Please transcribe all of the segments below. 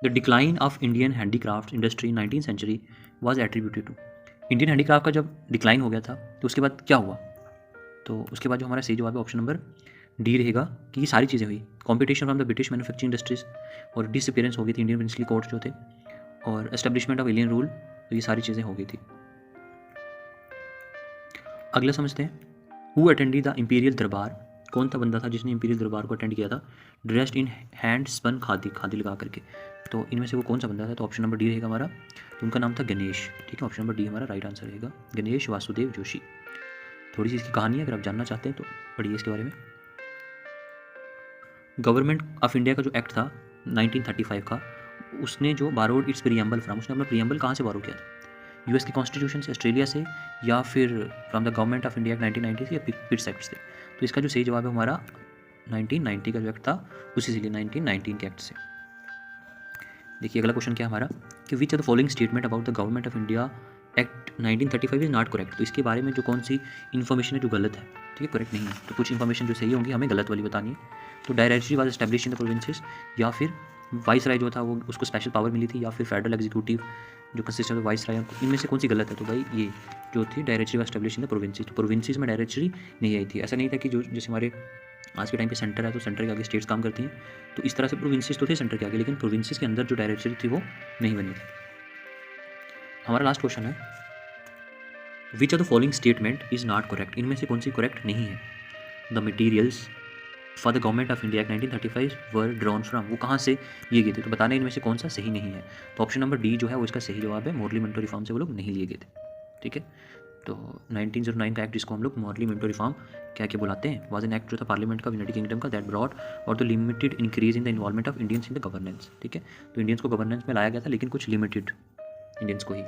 The decline of Indian handicraft industry in 19th century was attributed to. Indian handicraft का जब decline हो गया था तो उसके बाद क्या हुआ? तो उसके बाद जो हमारा सही जवाब है ऑप्शन नंबर डी रहेगा कि ये सारी चीज़ें हुई। Competition from the British manufacturing industries और डिसअपीयरेंस हो गई थी इंडियन प्रिंसली कोर्ट जो थे, और एस्टेब्लिशमेंट ऑफ एलियन रूल, तो ये सारी चीज़ें हो गई थी। अगला समझते हैं, हु अटेंडेड द इंपीरियल दरबार, कौन था बंदा था जिसने इंपीरियल दरबार को अटेंड किया था dressed in hand spun khadi, khadi लगा करके। तो इनमें से वो कौन सा बंदा था? तो ऑप्शन नंबर डी रहेगा हमारा, तो उनका नाम था गणेश। ठीक है, ऑप्शन नंबर डी हमारा राइट आंसर रहेगा, गणेश वासुदेव जोशी। थोड़ी सी इसकी कहानी है, अगर आप जानना चाहते हैं तो पढ़िए इसके बारे में। गवर्नमेंट ऑफ इंडिया का जो एक्ट था 1935 का, उसने जो बारोड इट्स प्रीएम्बल फ्रॉम, उसने अपना प्रीएम्बल कहाँ से बारो किया था? यूएस के कॉन्स्टिट्यूशन से, ऑस्ट्रेलिया से, या फिर from the Government of India 1990 से, या पिट्स एक्ट से? तो इसका जो सही जवाब है हमारा 1990 का जो एक्ट था उसी से लिए 1919 के एक्ट से। देखिए अगला क्वेश्चन क्या है हमारा कि which are the following statement about the Government of India Act 1935 is not correct. तो इसके बारे में जो कौन सी इन्फॉर्मेशन है जो गलत है, ठीक है, करेक्ट नहीं है। तो कुछ इन्फॉर्मेशन जो सही होंगी हमें गलत वाली बतानी है। तो directory was establish in the provinces, या फिर वाइस राय जो था वो उसको स्पेशल पावर मिली थी, या फिर फेडरल एग्जीक्यूटिव जो कंसिस्ट ऑफ वाइस राय, इनमें से कौन सी गलत है? तो भाई ये जो थी directory was establish in the provinces, तो प्रोविंसेस में डायरेक्टरी नहीं आई थी। ऐसा नहीं था कि जो जैसे हमारे आज के टाइम पे सेंटर है तो सेंटर के आगे स्टेट्स काम करती हैं, तो इस तरह से प्रोविंसेस तो थे सेंटर के आगे, लेकिन प्रोविंसेस के अंदर जो डायरेक्टरी थी वो नहीं बनी थी। हमारा लास्ट क्वेश्चन है, विच of the following statement is not correct, इनमें से कौन सी करेक्ट नहीं है? The materials for the Government of India 1935 were drawn from, वो कहाँ से लिए गए थे? तो बताना इनमें से कौन सा सही नहीं है। तो ऑप्शन नंबर डी जो है वो इसका सही जवाब है, मॉरली मिंटो रिफॉर्म से वो लोग नहीं लिए गए थे। ठीक है, तो 1909 का एक्ट जिसको हम लोग मॉरली मिंटो रिफॉर्म क्या क्या बुलाते हैं, वाज एन एक्ट जो था पार्लियामेंट का यूनाइटेड किंगडम का, दैट ब्रॉट और the limited increase in the involvement of Indians in the governance. ठीक है, तो इंडियंस को गवर्नेंस में लाया गया था, लेकिन कुछ लिमिटेड इंडियंस को ही।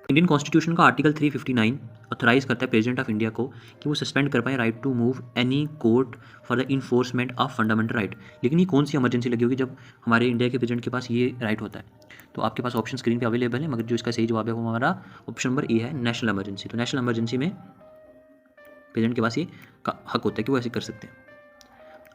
इंडियन कॉन्स्टिट्यूशन का आर्टिकल 359 ऑथराइज करता है प्रेसिडेंट ऑफ इंडिया को कि वो सस्पेंड कर पाए right to move any court for the enforcement of fundamental right. लेकिन ये कौन सी इमरजेंसी लगी होगी जब हमारे इंडिया के प्रेसिडेंट के पास ये राइट होता है? तो आपके पास ऑप्शन स्क्रीन पे अवेलेबल है, मगर जो इसका सही जवाब है वो हमारा ऑप्शन नंबर ए है, नेशनल इमरजेंसी। तो नेशनल इमरजेंसी में प्रेसिडेंट के पास ये हक होता है कि वो ऐसे कर सकते हैं।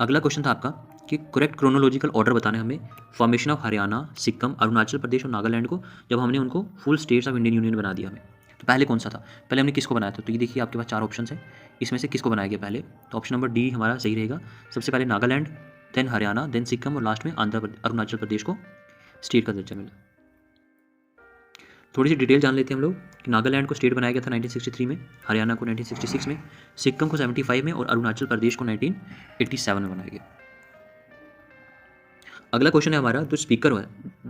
अगला क्वेश्चन था आपका कि करेक्ट क्रोनोलॉजिकल ऑर्डर बताना है हमें फॉर्मेशन ऑफ हरियाणा, सिक्किम, अरुणाचल प्रदेश और नागालैंड को, जब हमने उनको full states of Indian union बना दिया हमें। तो पहले कौन सा था, पहले हमने किसको बनाया था? तो ये देखिए आपके पास चार ऑप्शन है, इसमें से किसको बनाया गया पहले? तो ऑप्शन नंबर डी हमारा सही रहेगा। सबसे पहले नागालैंड, देन हरियाणा, देन सिक्किम और लास्ट में अरुणाचल प्रदेश को स्टेट का दर्जा मिला। थोड़ी सी डिटेल जान लेते हैं हम लोग कि नागालैंड को स्टेट बनाया गया था 1963 में, हरियाणा को 1966 में, सिक्किम को 75 में और अरुणाचल प्रदेश को 1987 में बनाया गया। अगला क्वेश्चन है हमारा, the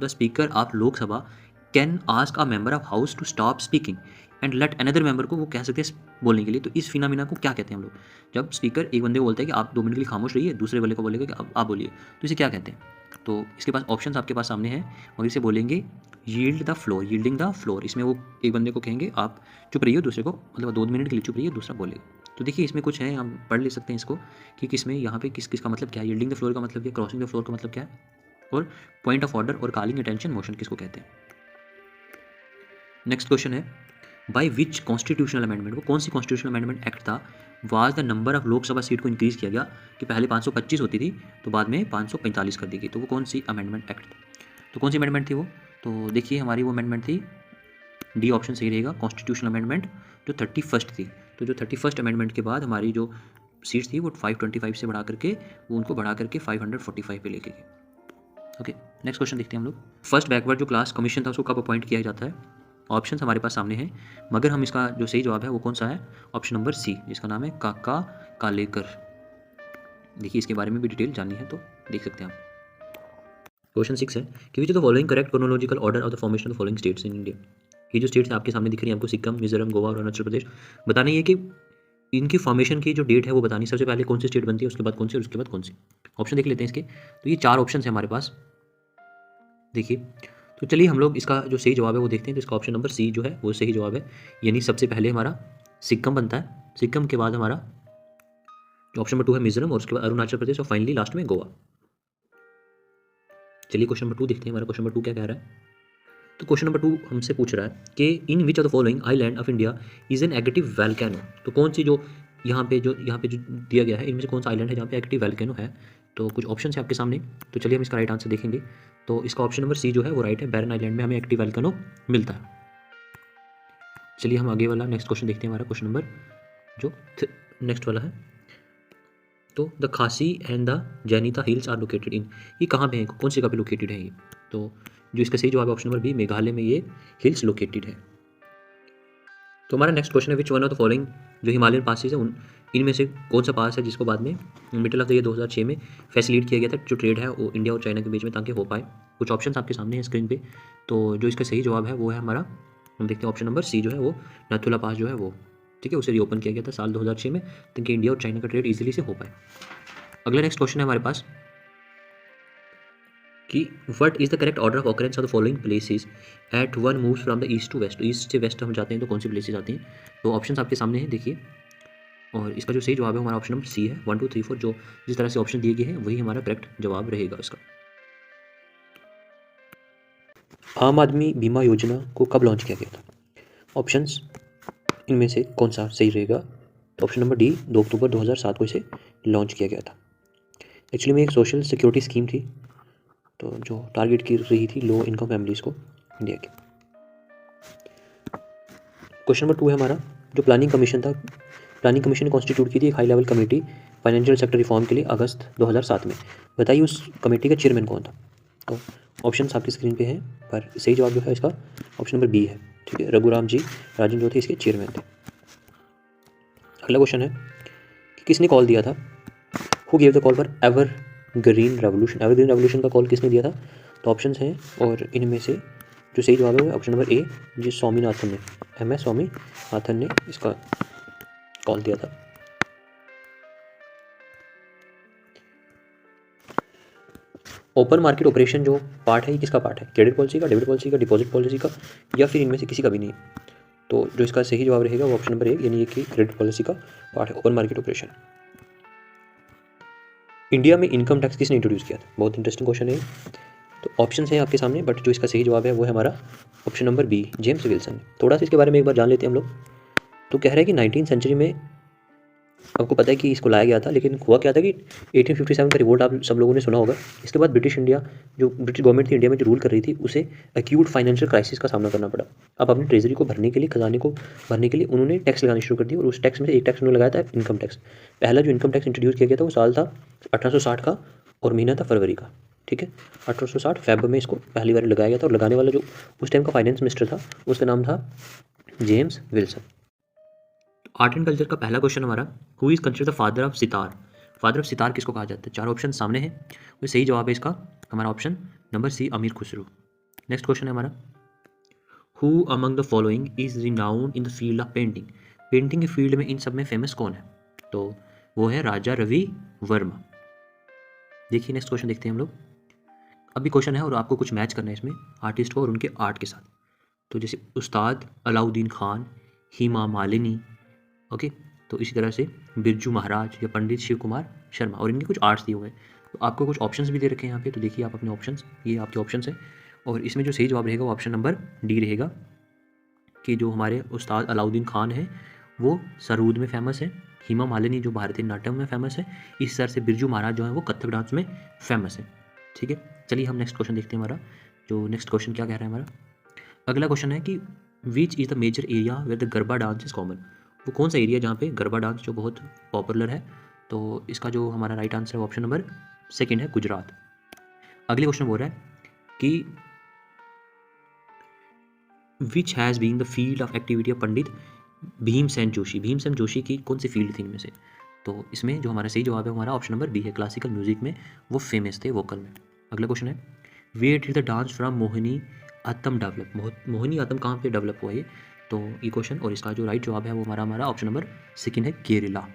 speaker of Lok Sabha can ask a member of house to stop speaking and let another member को, वो कह सकते हैं बोलने के लिए। तो इस फिनोमिना को क्या कहते हैं हम लोग? जब स्पीकर एक बंदे को बोलता है कि आप 2 मिनट के लिए खामोश रहिए, दूसरे वाले को बोलेगा कि आप बोलिए, तो इसे क्या कहते हैं? तो इसके पास ऑप्शन आपके पास सामने है, और इसे बोलेंगे yield the floor, yielding the floor. इसमें वो एक बंदे को कहेंगे आप चुप रहिए, दूसरे को मतलब 2 मिनट के लिए चुप रहिए, दूसरा बोलेगा। तो देखिए इसमें कुछ है, हम पढ़ ले सकते हैं इसको कि किसमें यहाँ पे किस का मतलब क्या है, यील्डिंग द फ्लोर का मतलब क्या, क्रॉसिंग द फ्लोर का मतलब क्या है, और पॉइंट ऑफ ऑर्डर और कॉलिंग अटेंशन मोशन किसको कहते हैं। नेक्स्ट क्वेश्चन है, बाय विच कॉन्स्टिट्यूशनल अमेंडमेंट, वो कौन सी कॉन्स्टिट्यूशनल अमेंडमेंट एक्ट था was the number of Lok Sabha seat को इंक्रीज किया गया, कि पहले 525 होती थी तो बाद में 545 कर दी गई। तो वो कौन सी अमेंडमेंट एक्ट, तो कौन सी अमेंडमेंट थी वो? तो देखिए हमारी वो अमेंडमेंट थी, डी ऑप्शन सही रहेगा, कॉन्स्टिट्यूशनल अमेंडमेंट जो 31 थी। तो जो 31 अमेंडमेंट के बाद हमारी जो सीट्स थी वो 525 से बढ़ा करके वो उनको बढ़ा करके 545 पे लेके गए। ओके, नेक्स्ट क्वेश्चन देखते हैं हम लोग। फर्स्ट बैकवर्ड जो क्लास कमीशन था उसको कब अपॉइंट किया जाता है? ऑप्शन हमारे पास सामने हैं, मगर हम इसका जो सही जवाब है वो कौन सा है? ऑप्शन नंबर सी, जिसका नाम है काका कालेकर। देखिए इसके बारे में भी डिटेल जाननी है तो देख सकते हैं आप। क्वेश्चन 6 है कि विच of the following correct chronological order of the formation of following states in India. ये जो स्टेट्स आपके सामने दिख रही है आपको, सिक्किम, मिजोरम, गोवा और अरुणाचल प्रदेश, बताना ये कि इनकी फॉर्मेशन की जो डेट है वो बतानी। सबसे पहले कौन सी स्टेट बनती है, उसके बाद कौन सी और उसके बाद कौन सी। ऑप्शन देख लेते हैं इसके। तो ये 4 ऑप्शन है हमारे पास, देखिए। तो चलिए हम लोग इसका जो सही जवाब है वो देखते हैं। तो इसका ऑप्शन नंबर सी जो है वो सही जवाब है, यानी सबसे पहले हमारा सिक्किम बनता है, सिक्किम के बाद हमारा जो ऑप्शन नंबर 2 है मिजोरम, और उसके बाद अरुणाचल प्रदेश, और फाइनली लास्ट में गोवा। चलिए क्वेश्चन नंबर 2 देखते हैं, हमारा क्वेश्चन नंबर 2 क्या कह रहा है। तो क्वेश्चन नंबर 2 हमसे पूछ रहा है कि in which of the following island of India is an active volcano. तो कौन सी जो यहाँ पे जो दिया गया है इनमें से कौन सा आइलैंड है जहाँ पे एक्टिव वैल्केनो है? तो कुछ ऑप्शन है आपके सामने, तो चलिए हम इसका राइट आंसर देखेंगे। तो इसका ऑप्शन नंबर सी जो है वो राइट है, बैरन आइलैंड में हमें एक्टिव वोल्केनो मिलता है। चलिए हम आगे वाला नेक्स्ट क्वेश्चन देखते हैं, हमारा क्वेश्चन नंबर जो नेक्स्ट वाला है। तो the Khasi and the Jaintia hills are located in, ये कहाँ पे है, कौन सी जगह पे लोकेटेड है ये? तो जो इसका सही जवाब है ऑप्शन नंबर बी, मेघालय में ये हिल्स लोकेटेड है। तो हमारा नेक्स्ट क्वेश्चन है, which one of the following, जो हिमालयन पासेज है उन इनमें से कौन सा पास है जिसको बाद में मिडिल ऑफ द ईयर 2006 में फैसिलिटेट किया गया था, जो ट्रेड है वो इंडिया और चाइना के बीच में, ताकि हो पाए। कुछ ऑप्शन आपके सामने हैं स्क्रीन पे। तो जो इसका सही जवाब है वो है हमारा, हम देखते हैं ऑप्शन नंबर सी जो है वो नथुला पास जो है वो, ठीक है, उसे रीओपन किया गया था साल 2006 में, ताकि इंडिया और चाइना का ट्रेड ईजिली से हो पाए। अगला नेक्स्ट क्वेश्चन है हमारे पास कि what is the correct order of occurrence of the following places at one moves from the east to west, east से वेस्ट हम जाते हैं तो कौन सी प्लेसेस आती हैं? तो ऑप्शन आपके सामने है, देखिए। और इसका जो सही जवाब है हमारा ऑप्शन नंबर सी है, 1 2 3 4, जो जिस तरह से ऑप्शन दिए गए हैं वही हमारा करेक्ट जवाब रहेगा इसका। आम आदमी बीमा योजना को कब लॉन्च किया गया था? ऑप्शंस इनमें से कौन सा सही रहेगा? तो ऑप्शन नंबर डी, 2 अक्टूबर 2007 को इसे लॉन्च किया गया था। एक्चुअली में एक सोशल सिक्योरिटी स्कीम थी, तो जो टारगेट की रही थी लो इनकम फैमिलीज़ को इंडिया के। क्वेश्चन नंबर 2 है हमारा, जो प्लानिंग कमीशन था, प्लानिंग कमीशन ने कॉन्स्टिट्यूट की थी एक high level committee financial sector reform के लिए अगस्त 2007 में, बताइए उस कमेटी का चेयरमैन कौन था? तो ऑप्शन आपकी स्क्रीन पे हैं, पर सही जवाब जो है इसका ऑप्शन नंबर बी है, ठीक है, रघुराम जी राजन जो थे इसके चेयरमैन थे। अगला क्वेश्चन है कि किसने कॉल दिया था, who gave the call for ever green revolution, ever green revolution का कॉल किसने दिया था? तो ऑप्शंस हैं, और इनमें से जो सही जवाब है ऑप्शन नंबर ए, जी स्वामीनाथन ने, MS स्वामीनाथन ने इसका कॉल दिया था। ओपन मार्केट ऑपरेशन जो पार्ट है ये किसका पार्ट है? क्रेडिट पॉलिसी का, डेबिट पॉलिसी का, डिपॉजिट पॉलिसी का, या फिर इनमें से किसी का भी नहीं? तो जो इसका सही जवाब रहेगा वो ऑप्शन नंबर ए, यानी ये कि क्रेडिट पॉलिसी का पार्ट है ओपन मार्केट ऑपरेशन। इंडिया में इनकम टैक्स किसने इंट्रोड्यूस किया था? बहुत इंटरेस्टिंग क्वेश्चन है। तो ऑप्शन है आपके सामने, बट जो इसका सही जवाब है वो है हमारा option number B, James Wilson. थोड़ा सा इसके बारे में एक बार जान लेते हैं हम लोग। तो कह रहे हैं कि 19th सेंचुरी में आपको पता है कि इसको लाया गया था, लेकिन हुआ क्या था कि 1857 का रिवोल्ट आप सब लोगों ने सुना होगा। इसके बाद ब्रिटिश गवर्नमेंट थी इंडिया में जो रूल कर रही थी, उसे एक्यूट फाइनेंशियल क्राइसिस का सामना करना पड़ा। अब अपनी ट्रेजरी को भरने के लिए, खजाने को भरने के लिए उन्होंने टैक्स लगाना शुरू कर दिया, और उस टैक्स में से एक टैक्स उन्होंने लगाया था इनकम टैक्स। पहला जो इनकम टैक्स इंट्रोड्यूस किया गया था वो साल था 1860 का, और महीना था फरवरी का, ठीक है। 1860 फेब में इसको पहली बार लगाया गया था, और लगाने वाला जो उस टाइम का फाइनेंस मिनिस्टर था उसका नाम था James Wilson. Art and culture का पहला क्वेश्चन हमारा, who is considered the father of sitar, father of sitar किसको कहा जाता है? 4 ऑप्शन सामने हैं, वो सही जवाब है इसका हमारा ऑप्शन नंबर सी, अमीर खुसरो। नेक्स्ट क्वेश्चन है हमारा, who among the following is renowned in the field of painting, painting के फील्ड में इन सब में फेमस कौन है? तो वो है राजा रवि वर्मा। देखिए नेक्स्ट क्वेश्चन देखते हैं हम लोग। अभी क्वेश्चन है और आपको कुछ मैच करना है इसमें आर्टिस्ट को और उनके आर्ट के साथ। तो जैसे उस्ताद अलाउद्दीन खान, हेमा मालिनी, ओके, तो इसी तरह से बिरजू महाराज या पंडित शिव कुमार शर्मा, और इनके कुछ आर्ट्स दिए हुए हैं। तो आपको कुछ ऑप्शंस भी दे रखे हैं यहाँ पे, तो देखिए आप अपने ऑप्शंस, ये आपके ऑप्शंस हैं, और इसमें जो सही जवाब रहेगा वो ऑप्शन नंबर डी रहेगा, कि जो हमारे उस्ताद अलाउद्दीन खान है वो सरूद में फेमस है, हेमा मालिनी जो भारतीय नाट्यम में फेमस है, इस तरह से बिरजू महाराज जो है वो कथक डांस में फेमस है, ठीक है। चलिए हम नेक्स्ट क्वेश्चन देखते हैं। हमारा जो नेक्स्ट क्वेश्चन क्या कह रहा है, हमारा अगला क्वेश्चन है कि which is the major area where the garba dance is common, वो कौन सा एरिया जहाँ पे गरबा डांस जो बहुत पॉपुलर है? तो इसका जो हमारा राइट आंसर है ऑप्शन नंबर सेकंड है, गुजरात। अगले क्वेश्चन बोल रहा है कि which has been the field of activity of Pandit Bhimsen Joshi, Bhimsen Joshi की कौन सी फील्ड थी इनमें से? तो इसमें जो हमारा सही जवाब है हमारा ऑप्शन नंबर बी है, क्लासिकल म्यूजिक में वो फेमस थे, वोकल में। अगला क्वेश्चन है, where did the dance from Mohiniyattam develop, Mohiniyattam कहाँ पे डेवलप हुआ ये? तो ये क्वेश्चन, और इसका जो राइट जवाब है वो हमारा ऑप्शन नंबर सेकंड है, केरला।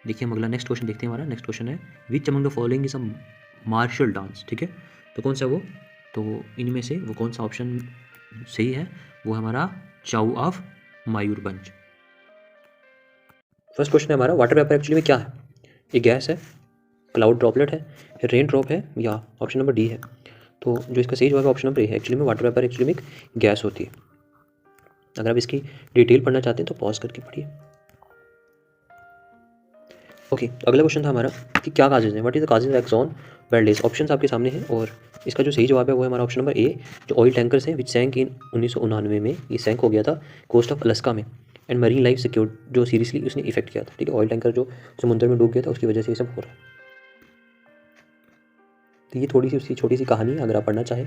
देखिए हम अगला नेक्स्ट क्वेश्चन देखते हैं। हमारा नेक्स्ट क्वेश्चन है, which among the following is a martial dance, ठीक है, तो कौन सा वो? तो इनमें से वो कौन सा ऑप्शन सही है? वो हमारा चाउ ऑफ मयूरभंज। फर्स्ट क्वेश्चन है हमारा, वाटर वेपर एक्चुअली में क्या है? ये गैस है, क्लाउड ड्रॉपलेट है, रेन ड्रॉप है, या ऑप्शन नंबर डी है? तो जो इसका सही जवाब है ऑप्शन नंबर ए है, एक्चुअली में वाटर वेपर एक्चुअली में एक गैस होती है। अगर आप इसकी डिटेल पढ़ना चाहते हैं तो पॉज करके पढ़िए। ओके, अगला क्वेश्चन था हमारा कि क्या काजेज हैं, what is the causes of Exxon Valdez. Options आपके सामने हैं और इसका जो सही जवाब है वो है हमारा ऑप्शन नंबर ए, जो ऑयल टैंकर्स हैं विच सैंक इन 1999 में, ये सैंक हो गया था कोस्ट ऑफ अलास्का में, एंड मरीन लाइफ सिक्योर जो सीरियसली उसने इफेक्ट किया था। ठीक है, ऑयल टैंकर जो समुद्र में डूब गया था उसकी वजह से ये सब हो रहा है। तो ये थोड़ी सी उसकी छोटी सी कहानी है, अगर आप पढ़ना चाहें